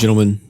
Gentlemen,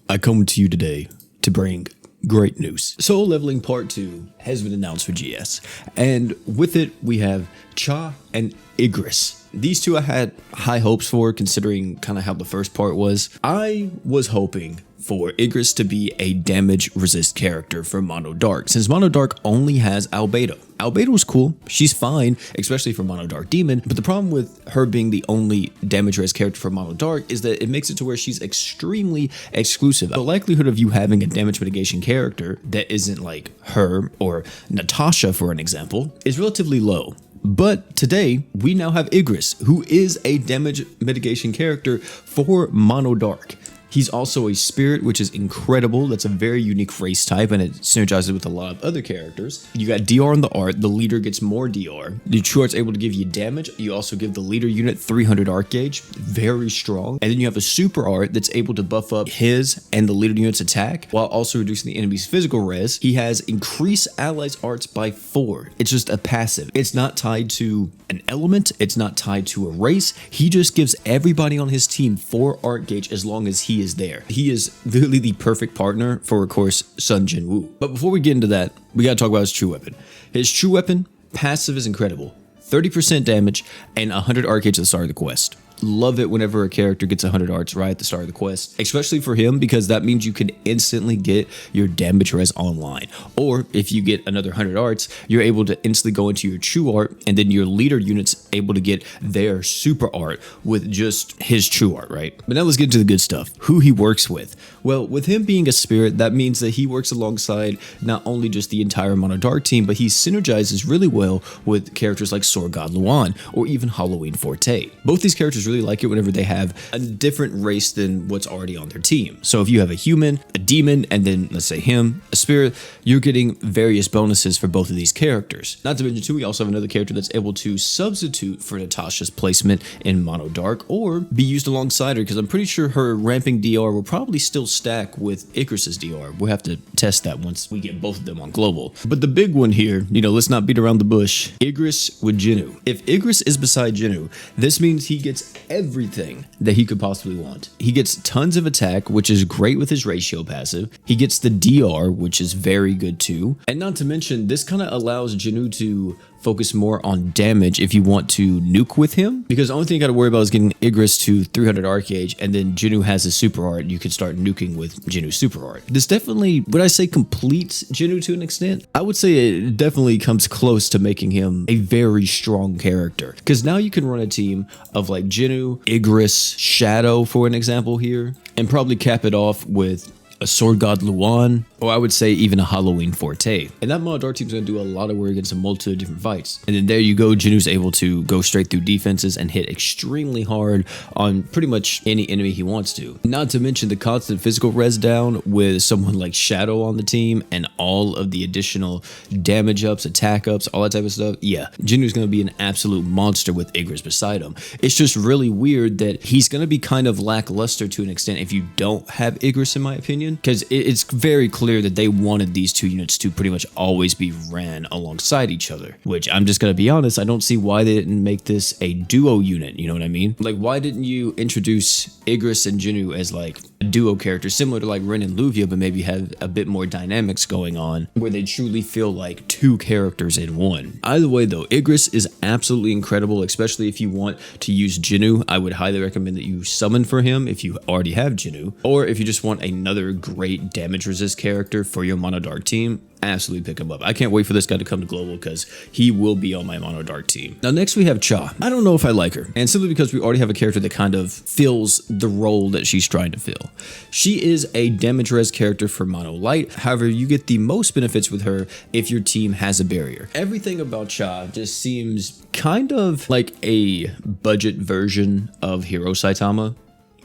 I come to you today to bring great news. Solo Leveling Part 2 has been announced for GS, and with it we have Cha and Igris. These two I had high hopes for, considering kind of how the first part was. I was hoping for Igris to be a damage resist character for Mono Dark, since Mono Dark only has Albedo. Albedo was cool, she's fine, especially for Mono Dark Demon, but the problem with her being the only damage resist character for Mono Dark is that it makes it to where she's extremely exclusive. The likelihood of you having a damage mitigation character that isn't like her or Natasha, for an example, is relatively low. But today, we now have Igris, who is a damage mitigation character for Mono Dark. He's also a spirit, which is incredible. That's a very unique race type, and it synergizes with a lot of other characters. You got DR in the art. The leader gets more DR. The true art's able to give you damage. You also give the leader unit 300 art gauge. Very strong. And then you have a super art that's able to buff up his and the leader unit's attack, while also reducing the enemy's physical res. He has increased allies' arts by 4. It's just a passive. It's not tied to an element. It's not tied to a race. He just gives everybody on his team 4 art gauge as long as he is there. He is literally the perfect partner for, of course, Sun Jinwoo. But before we get into that, we gotta talk about his true weapon. His true weapon, passive, is incredible. 30% damage and 100 art gauge at the start of the quest. Love it whenever a character gets 100 arts right at the start of the quest, especially for him, because that means you can instantly get your damage res online. Or if you get another 100 arts, you're able to instantly go into your true art, and then your leader unit's able to get their super art with just his true art, right? But now let's get into the good stuff. Who he works with. Well, with him being a spirit, that means that he works alongside not only just the entire Mono Dark team, but he synergizes really well with characters like Sword God Luan or even Halloween Forte. Both these characters really like it whenever they have a different race than what's already on their team. So if you have a human, a demon, and then let's say him, a spirit, you're getting various bonuses for both of these characters. Not to mention too, we also have another character that's able to substitute for Natasha's placement in Mono Dark or be used alongside her, because I'm pretty sure her ramping DR will probably still stack with Igris's DR. We'll have to test that once we get both of them on global. But the big one here, let's not beat around the bush. Igris with Jinwoo. If Igris is beside Jinwoo, this means he gets everything that he could possibly want. He gets tons of attack, which is great with his ratio passive. He gets the DR, which is very good too. And not to mention, this kind of allows Jinwoo to focus more on damage if you want to nuke with him, because the only thing you got to worry about is getting Igris to 300 art gauge, and then Jinwoo has his super art. You can start nuking with Jinwoo's super art. This definitely, would I say, completes Jinwoo to an extent? I would say it definitely comes close to making him a very strong character, because now you can run a team of like Jinwoo, Igris, Shadow for an example here, and probably cap it off with a Sword God Luan, or I would say even a Halloween Forte. And that Mono Dark team's gonna do a lot of work against a multitude of different fights. And then there you go, Jinwoo's able to go straight through defenses and hit extremely hard on pretty much any enemy he wants to. Not to mention the constant physical res down with someone like Shadow on the team and all of the additional damage ups, attack ups, all that type of stuff. Yeah, Jinwoo's gonna be an absolute monster with Igris beside him. It's just really weird that he's gonna be kind of lackluster to an extent if you don't have Igris, in my opinion, because it's very clear that they wanted these two units to pretty much always be ran alongside each other, which I'm just gonna be honest, I don't see why they didn't make this a duo unit, you know what I mean? Like, why didn't you introduce Igris and Jinwoo as like a duo character, similar to like Ren and Luvia, but maybe have a bit more dynamics going on where they truly feel like two characters in one. Either way though, Igris is absolutely incredible, especially if you want to use Jinwoo. I would highly recommend that you summon for him if you already have Jinwoo, or if you just want another great damage resist character for your Mono Dark team, absolutely pick him up. I can't wait for this guy to come to global, because he will be on my Mono Dark team. Now next we have Cha. I don't know if I like her, and simply because we already have a character that kind of fills the role that she's trying to fill. She is a damage res character for Mono Light. However, you get the most benefits with her if your team has a barrier. Everything about Cha just seems kind of like a budget version of Hero Saitama,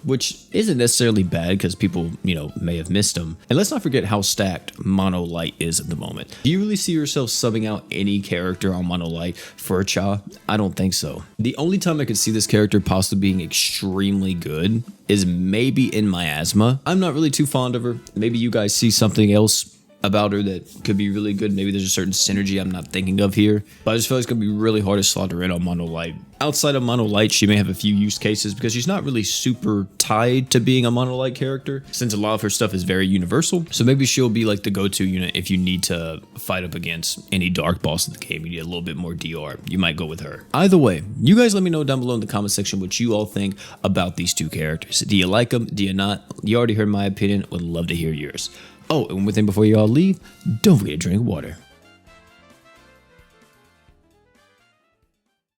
which isn't necessarily bad because people, may have missed him. And let's not forget how stacked Mono Light is at the moment. Do you really see yourself subbing out any character on Mono Light for Cha? I don't think so. The only time I could see this character possibly being extremely good is maybe in Miasma. I'm not really too fond of her. Maybe you guys see something else about her that could be really good. Maybe there's a certain synergy I'm not thinking of here, but I just feel like it's gonna be really hard to slot her in on Mono Light. Outside of Mono Light, she may have a few use cases because she's not really super tied to being a Mono Light character, since a lot of her stuff is very universal. So maybe she'll be like the go-to unit if you need to fight up against any dark boss in the game. You need a little bit more DR. You might go with her. Either way, you guys let me know down below in the comment section what you all think about these two characters. Do you like them? Do you not? You already heard my opinion. Would love to hear yours. Oh, and one thing before you all leave, don't forget to drink water.